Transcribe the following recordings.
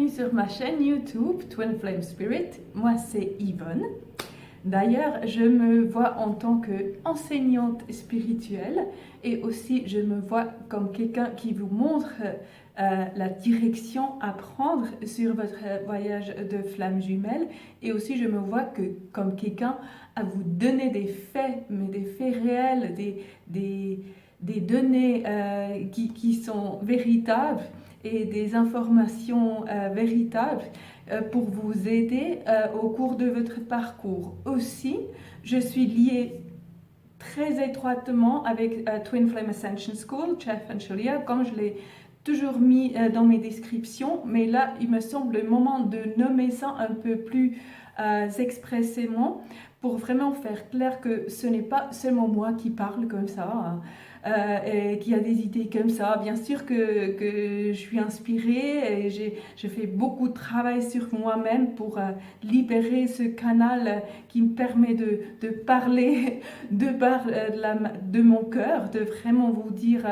bienvenue sur ma chaîne YouTube Twin Flame Spirit. Moi c'est Yvonne. D'ailleurs, je me vois en tant qu'enseignante spirituelle et aussi je me vois comme quelqu'un qui vous montre la direction à prendre sur votre voyage de flamme jumelle, et aussi je me vois comme quelqu'un à vous donner des faits, mais des faits réels, des données qui sont véritables et des informations véritables pour vous aider au cours de votre parcours. Aussi, je suis liée très étroitement avec Twin Flame Ascension School, Chef Anshulia, comme je l'ai toujours mis dans mes descriptions, mais là, il me semble le moment de nommer ça un peu plus expressément pour vraiment faire clair que ce n'est pas seulement moi qui parle comme ça, et qui a des idées comme ça. Bien sûr que je suis inspirée et je fais beaucoup de travail sur moi-même pour libérer ce canal qui me permet de parler de mon cœur, de vraiment vous dire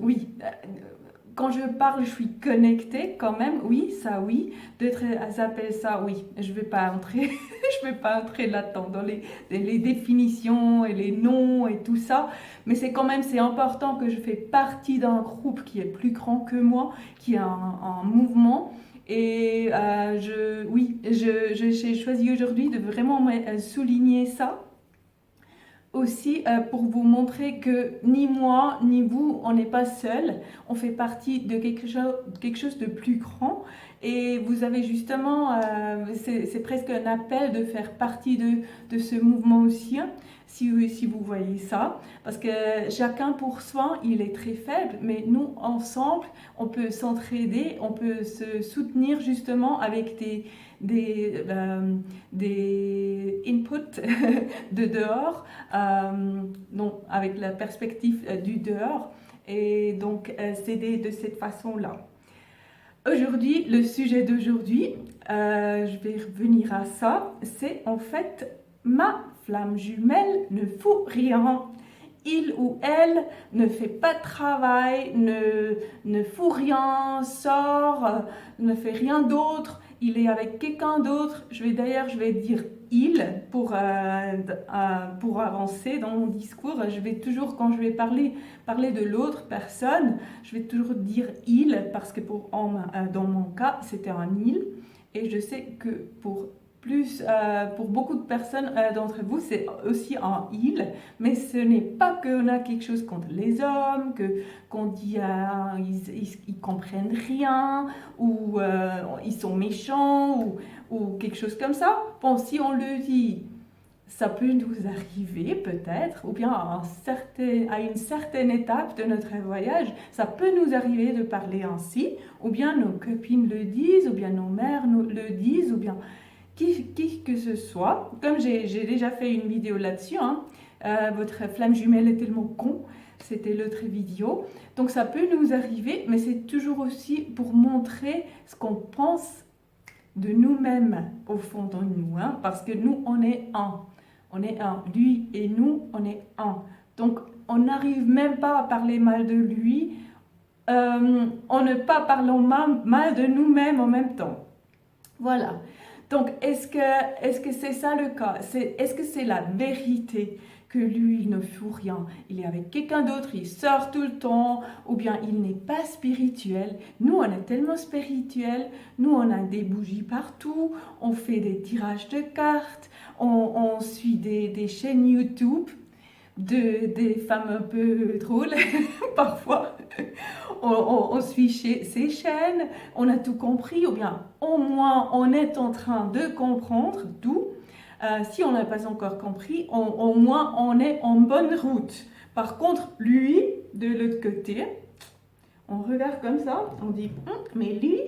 oui. Quand je parle, je suis connectée quand même, oui, ça oui. D'autres appellent ça, oui, je ne vais pas entrer, je vais pas entrer là-dedans, dans les définitions et les noms et tout ça. Mais c'est quand même, c'est important que je fais partie d'un groupe qui est plus grand que moi, qui est un mouvement. Et j'ai choisi aujourd'hui de vraiment souligner ça. Aussi pour vous montrer que ni moi ni vous, on n'est pas seul, on fait partie de quelque chose de plus grand, et vous avez justement, c'est presque un appel de faire partie de ce mouvement aussi, hein, si vous voyez ça, parce que chacun pour soi, il est très faible, mais nous ensemble, on peut s'entraider, on peut se soutenir justement avec des inputs de dehors, donc avec la perspective du dehors, et donc s'aider de cette façon-là. Aujourd'hui, le sujet d'aujourd'hui, je vais revenir à ça, c'est en fait ma flamme jumelle ne fout rien. Il ou elle ne fait pas de travail, ne fout rien, sort, ne fait rien d'autre. Il est avec quelqu'un d'autre. Je vais dire il pour avancer dans mon discours. Je vais toujours, quand je vais parler de l'autre personne, je vais toujours dire il, parce que dans mon cas, c'était un il. Et je sais que pour beaucoup de personnes d'entre vous, c'est aussi un il, mais ce n'est pas qu'on a quelque chose contre les hommes, qu'on dit ils comprennent rien, ou ils sont méchants, ou quelque chose comme ça. Bon, si on le dit, ça peut nous arriver peut-être, ou bien à une certaine étape de notre voyage, ça peut nous arriver de parler ainsi, ou bien nos copines le disent, ou bien nos mères le disent, ou bien qui que ce soit. Comme j'ai déjà fait une vidéo là-dessus, hein, votre flamme jumelle est tellement con, c'était l'autre vidéo. Donc ça peut nous arriver, mais c'est toujours aussi pour montrer ce qu'on pense de nous-mêmes au fond de nous, hein, parce que nous, on est un. On est un. Lui et nous, on est un. Donc on n'arrive même pas à parler mal de lui, en ne pas parlant mal de nous-mêmes en même temps. Voilà. Donc, est-ce que c'est ça le cas? Est-ce que c'est la vérité que lui, il ne fout rien? Il est avec quelqu'un d'autre, il sort tout le temps, ou bien il n'est pas spirituel? Nous, on est tellement spirituel, nous, on a des bougies partout, on fait des tirages de cartes, on suit des chaînes YouTube des femmes un peu drôles, parfois. On suit ces chaînes, on a tout compris, ou bien au moins on est en train de comprendre tout. Si on n'a pas encore compris, au moins on est en bonne route. Par contre, lui, de l'autre côté, on regarde comme ça, on dit mais lui,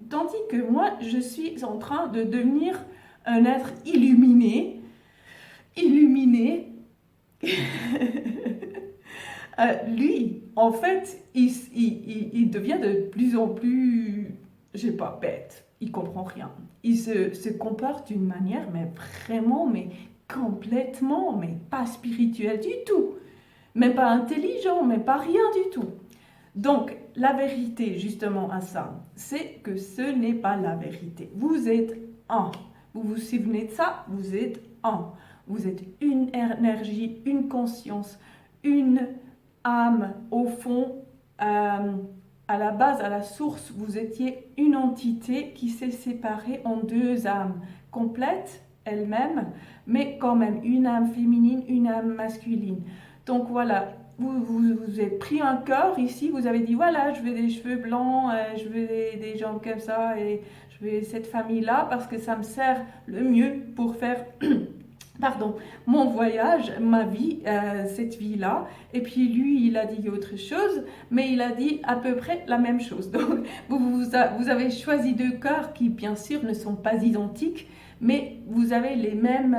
tandis que moi, je suis en train de devenir un être illuminé, lui, en fait, il devient de plus en plus, je sais pas, bête. Il comprend rien. Il se comporte d'une manière, mais vraiment, mais complètement, mais pas spirituelle du tout. Mais pas intelligent, mais pas rien du tout. Donc, la vérité, justement, à ça, c'est que ce n'est pas la vérité. Vous êtes un. Vous vous souvenez de ça? Vous êtes un. Vous êtes une énergie, une conscience, une âme. Au fond, à la base, à la source, vous étiez une entité qui s'est séparée en deux âmes complètes, elles-mêmes, mais quand même une âme féminine, une âme masculine. Donc voilà, vous avez pris un corps ici, vous avez dit voilà, je veux des cheveux blancs, je veux des jambes comme ça, et je veux cette famille-là parce que ça me sert le mieux pour faire pardon, mon voyage, ma vie, cette vie-là. Et puis lui, il a dit autre chose, mais il a dit à peu près la même chose. Donc vous avez choisi deux corps qui, bien sûr, ne sont pas identiques, mais vous avez les mêmes,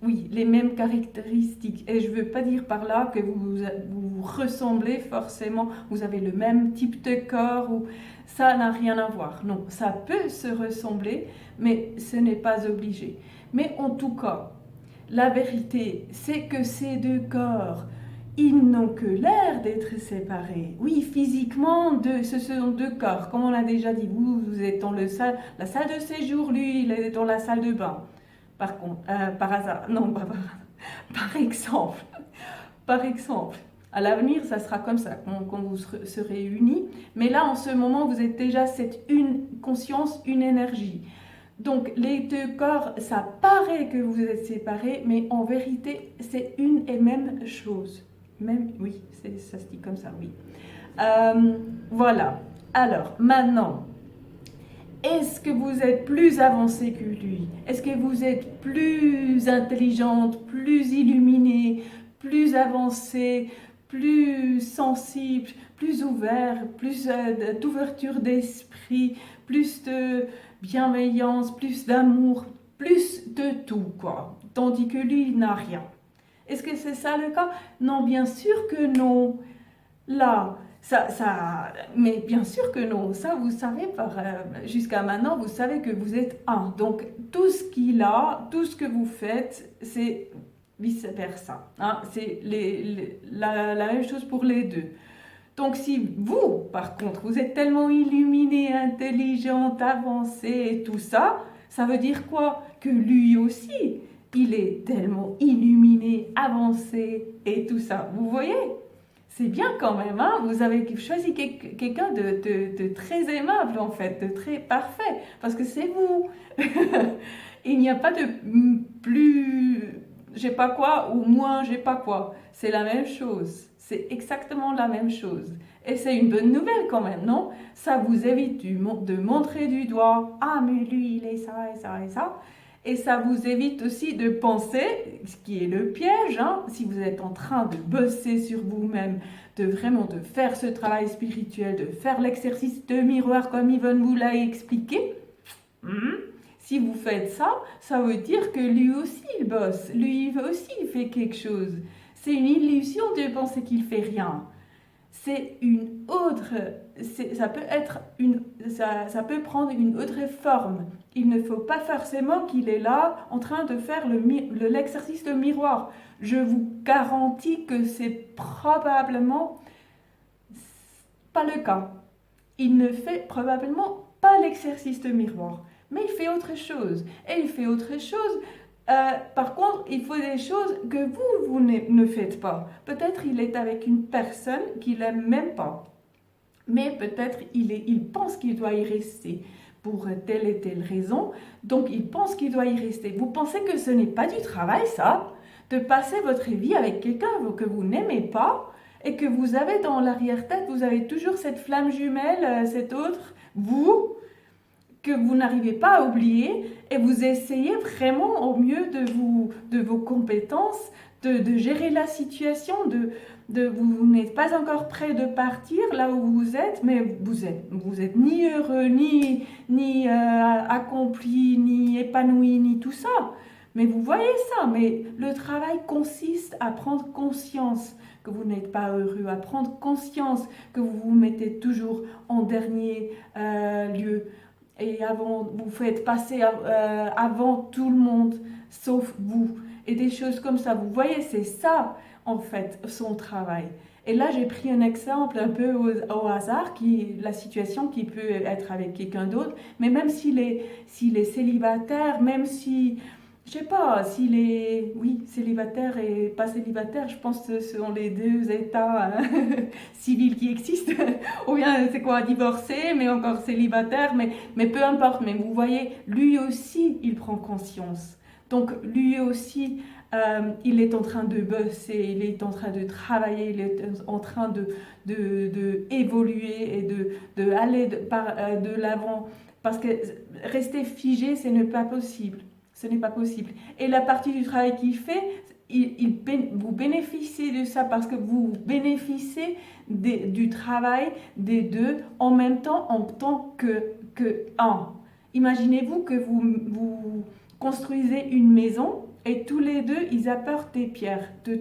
oui, les mêmes caractéristiques. Et je ne veux pas dire par là que vous ressemblez forcément, vous avez le même type de corps, ou ça n'a rien à voir. Non, ça peut se ressembler, mais ce n'est pas obligé. Mais en tout cas, la vérité, c'est que ces deux corps, ils n'ont que l'air d'être séparés. Oui, physiquement, ce sont deux corps. Comme on l'a déjà dit, vous êtes dans la salle de séjour, lui, il est dans la salle de bain. Par contre, par hasard, non, pas par hasard. Par exemple, à l'avenir, ça sera comme ça, quand vous serez unis. Mais là, en ce moment, vous êtes déjà cette une conscience, une énergie. Donc, les deux corps, ça paraît que vous êtes séparés, mais en vérité, c'est une et même chose. Même, oui, ça se dit comme ça, oui. Voilà. Alors, maintenant, est-ce que vous êtes plus avancé que lui? Est-ce que vous êtes plus intelligente, plus illuminée, plus avancée, plus sensible, plus ouvert, plus d'ouverture d'esprit, plus de bienveillance, plus d'amour, plus de tout, quoi. Tandis que lui, il n'a rien. Est-ce que c'est ça le cas? Non, bien sûr que non. Là, mais bien sûr que non. Ça, vous savez, jusqu'à maintenant, vous savez que vous êtes un. Donc, tout ce qu'il a, tout ce que vous faites, c'est vice-versa. Hein? C'est la même chose pour les deux. Donc si vous, par contre, vous êtes tellement illuminé, intelligente, avancée et tout ça, ça veut dire quoi? Que lui aussi, il est tellement illuminé, avancé et tout ça. Vous voyez? C'est bien quand même, hein? Vous avez choisi quelqu'un de très aimable en fait, de très parfait, parce que c'est vous. Il n'y a pas de plus, j'ai pas quoi, ou moins, j'ai pas quoi. C'est la même chose. C'est exactement la même chose. Et c'est une bonne nouvelle quand même, non? Ça vous évite de montrer du doigt, ah mais lui il est ça et ça et ça. Et ça vous évite aussi de penser, ce qui est le piège, hein, si vous êtes en train de bosser sur vous-même, de faire ce travail spirituel, de faire l'exercice de miroir comme Yvonne vous l'a expliqué. Si vous faites ça, ça veut dire que lui aussi il bosse, lui aussi il fait quelque chose. C'est une illusion de penser qu'il fait rien. C'est une autre, ça peut prendre une autre forme. Il ne faut pas forcément qu'il est là en train de faire l'exercice de miroir. Je vous garantis que c'est probablement pas le cas. Il ne fait probablement pas l'exercice de miroir, mais il fait autre chose. Et il fait autre chose. Par contre, il faut des choses que vous ne faites pas. Peut-être il est avec une personne qu'il n'aime même pas. Mais peut-être il pense qu'il doit y rester pour telle et telle raison. Donc il pense qu'il doit y rester. Vous pensez que ce n'est pas du travail, ça? De passer votre vie avec quelqu'un que vous n'aimez pas et que vous avez dans l'arrière-tête, vous avez toujours cette flamme jumelle, cet autre, vous, que vous n'arrivez pas à oublier, et vous essayez vraiment au mieux de vos compétences de gérer la situation, vous n'êtes pas encore prêt de partir là où vous êtes, mais vous êtes ni heureux, ni accompli, ni épanoui, ni tout ça. Mais vous voyez ça, mais le travail consiste à prendre conscience que vous n'êtes pas heureux, à prendre conscience que vous vous mettez toujours en dernier lieu. Et vous faites passer avant tout le monde, sauf vous. Et des choses comme ça. Vous voyez, c'est ça, en fait, son travail. Et là, j'ai pris un exemple un peu au hasard, la situation qui peut être avec quelqu'un d'autre, mais même s'il est célibataire, même si, je sais pas, s'il est, oui, célibataire et pas célibataire, je pense que ce sont les deux états civils qui existent, ou bien c'est quoi, divorcé, mais encore célibataire, mais peu importe, mais vous voyez, lui aussi, il prend conscience. Donc, lui aussi, il est en train de bosser, il est en train de travailler, il est en train de évoluer et de aller de l'avant. Parce que rester figé, ce n'est pas possible. Ce n'est pas possible. Et la partie du travail qu'il fait, vous bénéficiez de ça parce que vous bénéficiez du travail des deux en même temps en tant que un. Imaginez-vous que vous construisez une maison et tous les deux, ils apportent des pierres des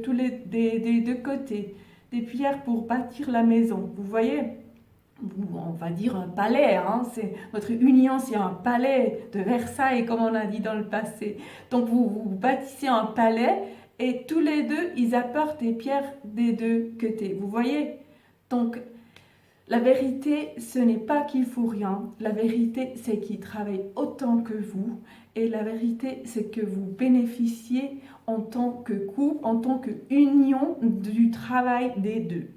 deux côtés, des pierres pour bâtir la maison. Vous voyez? On va dire un palais, hein, notre union, c'est un palais de Versailles, comme on a dit dans le passé. Donc vous bâtissez un palais et tous les deux, ils apportent des pierres des deux côtés. Vous voyez? Donc la vérité, ce n'est pas qu'il faut rien. La vérité, c'est qu'il travaille autant que vous. Et la vérité, c'est que vous bénéficiez en tant que couple, en tant qu'union du travail des deux.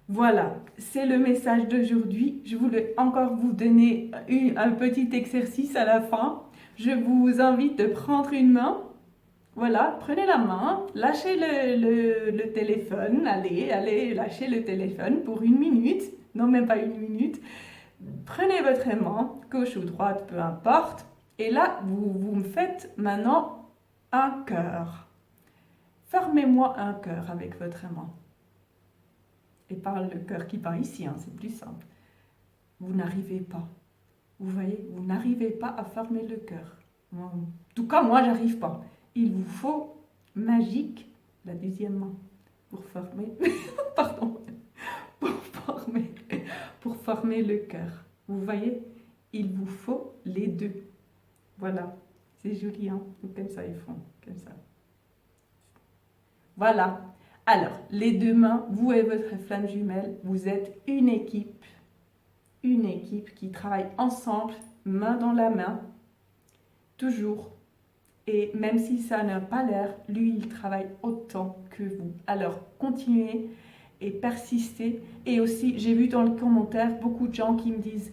Voilà, c'est le message d'aujourd'hui. Je voulais encore vous donner un petit exercice à la fin. Je vous invite de prendre une main. Voilà, prenez la main, lâchez le téléphone, allez, lâchez le téléphone pour 1 minute, non même pas 1 minute. Prenez votre main, gauche ou droite, peu importe, et là, vous me faites maintenant un cœur. Formez-moi un cœur avec votre main. Et par le cœur qui part ici, hein, c'est plus simple. Vous n'arrivez pas. Vous voyez, vous n'arrivez pas à former le cœur. En tout cas, moi, j'arrive pas. Il vous faut magique la deuxième main pour former, pardon, pour former le cœur. Vous voyez, il vous faut les deux. Voilà, c'est joli, hein? Comme ça, ils font, comme ça. Voilà. Alors, les deux mains, vous et votre flamme jumelle, vous êtes une équipe qui travaille ensemble, main dans la main, toujours. Et même si ça n'a pas l'air, lui, il travaille autant que vous. Alors, continuez et persistez. Et aussi, j'ai vu dans les commentaires beaucoup de gens qui me disent,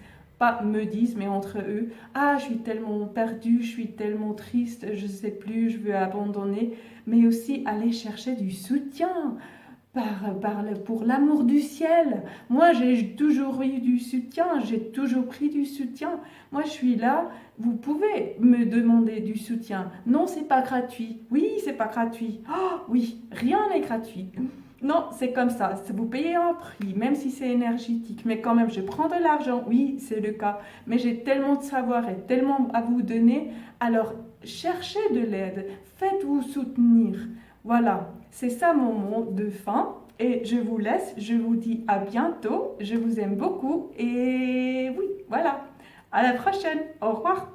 mais entre eux, « Ah, je suis tellement perdue, je suis tellement triste, je ne sais plus, je veux abandonner. » Mais aussi, allez chercher du soutien. Pour l'amour du ciel. Moi, j'ai toujours eu du soutien, j'ai toujours pris du soutien. Moi, je suis là, vous pouvez me demander du soutien. Non, c'est pas gratuit. Oui, c'est pas gratuit. Oh, oui, rien n'est gratuit. Non, c'est comme ça. Vous payez un prix, même si c'est énergétique. Mais quand même, je prends de l'argent. Oui, c'est le cas. Mais j'ai tellement de savoir et tellement à vous donner. Alors, cherchez de l'aide. Faites-vous soutenir. Voilà, c'est ça mon mot de fin et je vous laisse, je vous dis à bientôt, je vous aime beaucoup et oui, voilà, à la prochaine, au revoir.